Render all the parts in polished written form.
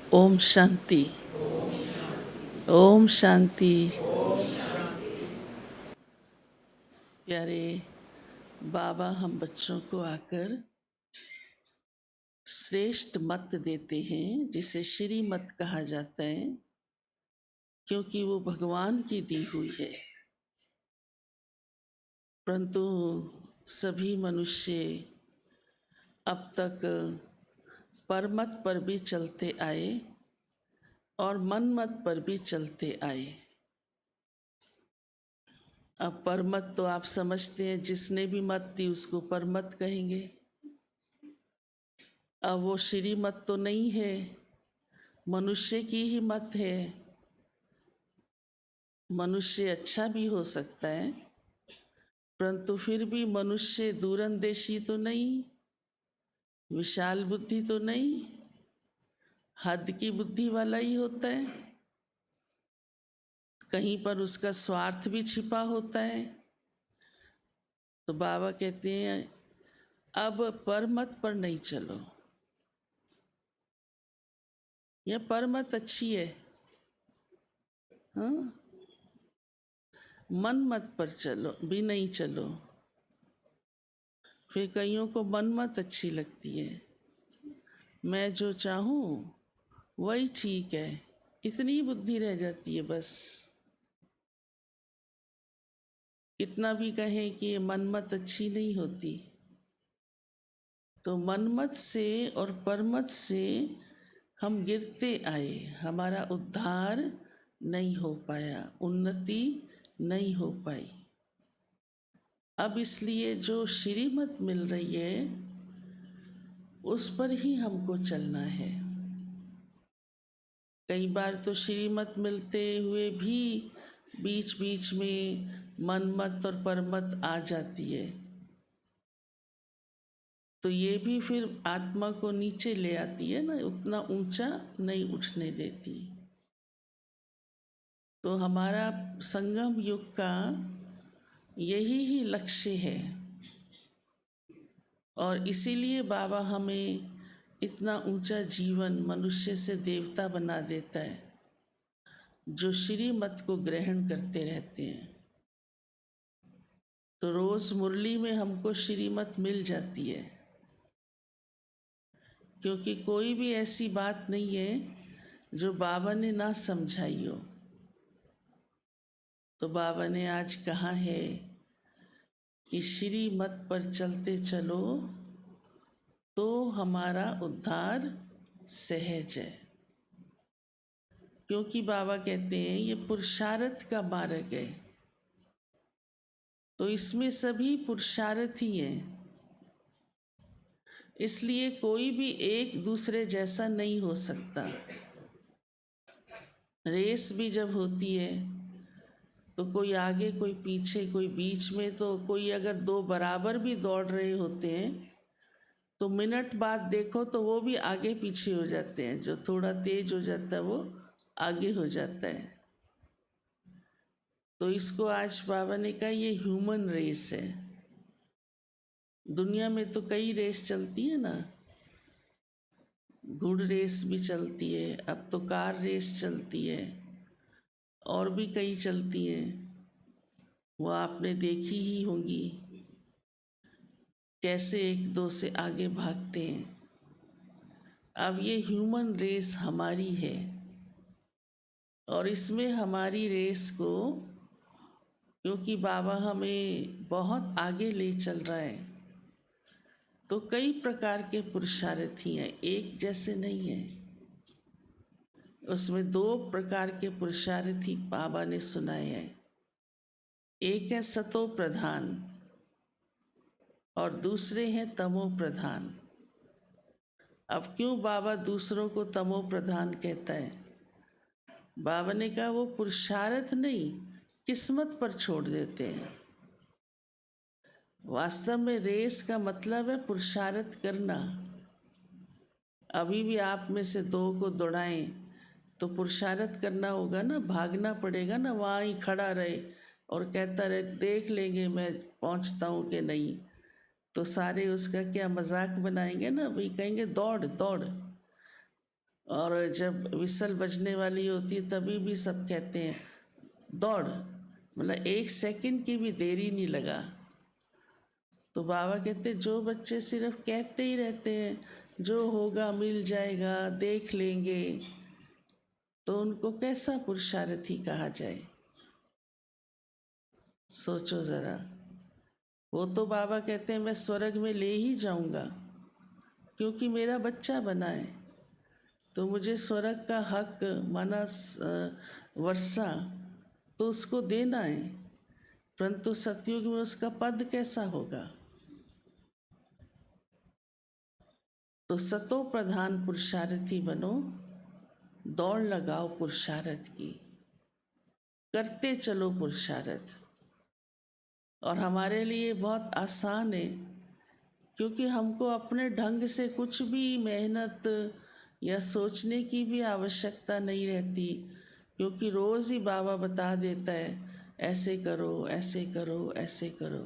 ओम शांति। ओम शांति। प्यारे बाबा हम बच्चों को आकर श्रेष्ठ मत देते हैं, जिसे श्री मत कहा जाता है, क्योंकि वो भगवान की दी हुई है। परंतु सभी मनुष्य अब तक परमत पर भी चलते आए और मन मत पर भी चलते आए। अब परमत तो आप समझते हैं, जिसने भी मत दी उसको परमत कहेंगे। अब वो श्री मत तो नहीं है, मनुष्य की ही मत है। मनुष्य अच्छा भी हो सकता है, परंतु फिर भी मनुष्य दूरंदेशी तो नहीं, विशाल बुद्धि तो नहीं, हद की बुद्धि वाला ही होता है। कहीं पर उसका स्वार्थ भी छिपा होता है। तो बाबा कहते हैं अब परमत पर नहीं चलो। यह परमत अच्छी है, हाँ, मन मत पर चलो भी नहीं चलो। फिर कईयों को मन मत अच्छी लगती है, मैं जो चाहूँ वही ठीक है, इतनी बुद्धि रह जाती है। बस कितना भी कहें कि ये मनमत अच्छी नहीं होती। तो मनमत से और परमत से हम गिरते आए, हमारा उद्धार नहीं हो पाया, उन्नति नहीं हो पाई। अब इसलिए जो श्रीमत मिल रही है उस पर ही हमको चलना है। कई बार तो श्रीमत मिलते हुए भी बीच बीच में मनमत और परमत आ जाती है, तो ये भी फिर आत्मा को नीचे ले आती है ना, उतना ऊंचा नहीं उठने देती। तो हमारा संगम युग का यही ही लक्ष्य है, और इसीलिए बाबा हमें इतना ऊंचा जीवन मनुष्य से देवता बना देता है, जो श्रीमत को ग्रहण करते रहते हैं। तो रोज मुरली में हमको श्रीमत मिल जाती है, क्योंकि कोई भी ऐसी बात नहीं है जो बाबा ने ना समझाई हो। तो बाबा ने आज कहा है कि श्री मत पर चलते चलो तो हमारा उद्धार सहज है। क्योंकि बाबा कहते हैं ये पुरुषार्थ का मार्ग है, तो इसमें सभी पुरुषार्थ ही हैं। इसलिए कोई भी एक दूसरे जैसा नहीं हो सकता। रेस भी जब होती है तो कोई आगे कोई पीछे कोई बीच में, तो कोई अगर दो बराबर भी दौड़ रहे होते हैं तो मिनट बाद देखो तो वो भी आगे पीछे हो जाते हैं। जो थोड़ा तेज हो जाता है वो आगे हो जाता है। तो इसको आज बाबा ने कहा ये ह्यूमन रेस है। दुनिया में तो कई रेस चलती है ना, घुड़ रेस भी चलती है, अब तो कार रेस चलती है, और भी कई चलती हैं, वो आपने देखी ही होंगी कैसे एक दो से आगे भागते हैं। अब ये ह्यूमन रेस हमारी है, और इसमें हमारी रेस को क्योंकि बाबा हमें बहुत आगे ले चल रहा है, तो कई प्रकार के पुरुषार्थी हैं, एक जैसे नहीं है। उसमें दो प्रकार के पुरुषार्थी बाबा ने सुनाए हैं। एक है सतो प्रधान और दूसरे हैं तमो प्रधान। अब क्यों बाबा दूसरों को तमो प्रधान कहता है? बाबा ने कहा वो पुरुषार्थ नहीं, किस्मत पर छोड़ देते हैं। वास्तव में रेस का मतलब है पुरुषार्थ करना। अभी भी आप में से दो को दौड़ाएं तो पुरुषार्थ करना होगा ना, भागना पड़ेगा ना, वहाँ ही खड़ा रहे और कहता रहे देख लेंगे मैं पहुँचता हूँ कि नहीं, तो सारे उसका क्या मजाक बनाएंगे ना, भाई कहेंगे दौड़ दौड़। और जब विसल बजने वाली होती है तभी भी सब कहते हैं दौड़, मतलब 1 सेकंड की भी देरी नहीं लगा। तो बाबा कहते जो बच्चे सिर्फ कहते ही रहते हैं जो होगा मिल जाएगा, देख लेंगे, तो उनको कैसा पुरुषार्थी कहा जाए? सोचो ज़रा। वो तो बाबा कहते हैं मैं स्वर्ग में ले ही जाऊंगा क्योंकि मेरा बच्चा बना है, तो मुझे स्वर्ग का हक माना वर्षा तो उसको देना है, परंतु सतयुग में उसका पद कैसा होगा? तो सतो प्रधान पुरुषार्थी बनो, दौड़ लगाओ पुरुषार्थ की, करते चलो पुरुषार्थ। और हमारे लिए बहुत आसान है क्योंकि हमको अपने ढंग से कुछ भी मेहनत या सोचने की भी आवश्यकता नहीं रहती, क्योंकि रोज़ ही बाबा बता देता है ऐसे करो, ऐसे करो, ऐसे करो।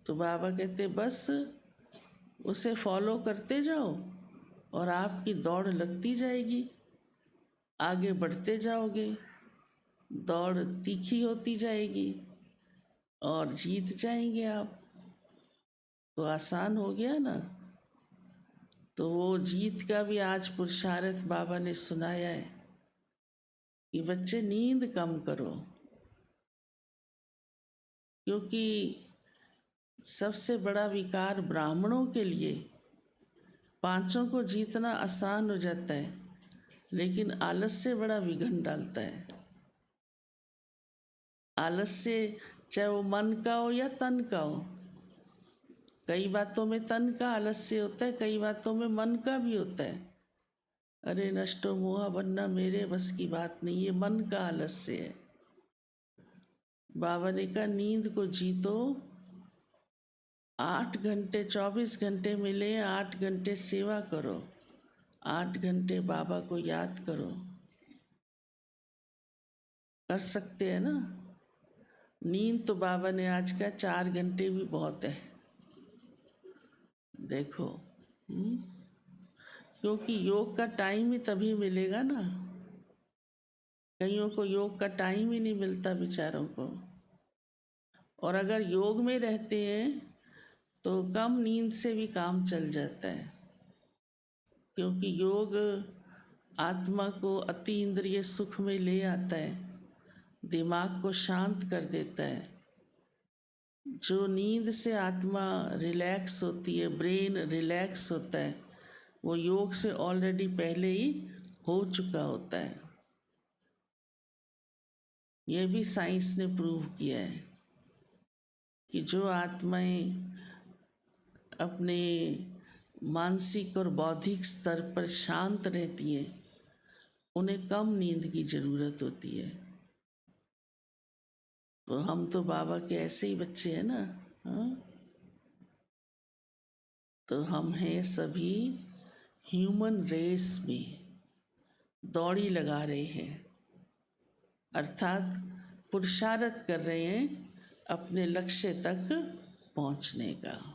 तो बाबा कहते बस उसे फॉलो करते जाओ और आपकी दौड़ लगती जाएगी, आगे बढ़ते जाओगे, दौड़ तीखी होती जाएगी और जीत जाएंगे आप। तो आसान हो गया ना। तो वो जीत का भी आज पुरुषार्थ बाबा ने सुनाया है कि बच्चे नींद कम करो, क्योंकि सबसे बड़ा विकार ब्राह्मणों के लिए पांचों को जीतना आसान हो जाता है, लेकिन आलस्य बड़ा विघ्न डालता है। आलस्य चाहे वो मन का हो या तन का हो, कई बातों में तन का आलस्य होता है, कई बातों में मन का भी होता है। अरे नष्टो मोहा बनना मेरे बस की बात नहीं, ये मन का आलस्य है। बाबा ने कहा नींद को जीतो, 8 घंटे 24 घंटे मिले, 8 घंटे सेवा करो, 8 घंटे बाबा को याद करो। कर सकते हैं ना। नींद तो बाबा ने आज का 4 घंटे भी बहुत है, देखो। क्योंकि योग का टाइम ही तभी मिलेगा ना, कईयों को योग का टाइम ही नहीं मिलता बेचारों को। और अगर योग में रहते हैं तो कम नींद से भी काम चल जाता है, क्योंकि योग आत्मा को अति इंद्रिय सुख में ले आता है, दिमाग को शांत कर देता है। जो नींद से आत्मा रिलैक्स होती है, ब्रेन रिलैक्स होता है, वो योग से ऑलरेडी पहले ही हो चुका होता है। यह भी साइंस ने प्रूव किया है कि जो आत्माएं अपने मानसिक और बौद्धिक स्तर पर शांत रहती हैं, उन्हें कम नींद की ज़रूरत होती है। तो हम तो बाबा के ऐसे ही बच्चे हैं ना। हाँ, तो हम हैं सभी ह्यूमन रेस में दौड़ी लगा रहे हैं, अर्थात पुरुषार्थ कर रहे हैं अपने लक्ष्य तक पहुंचने का।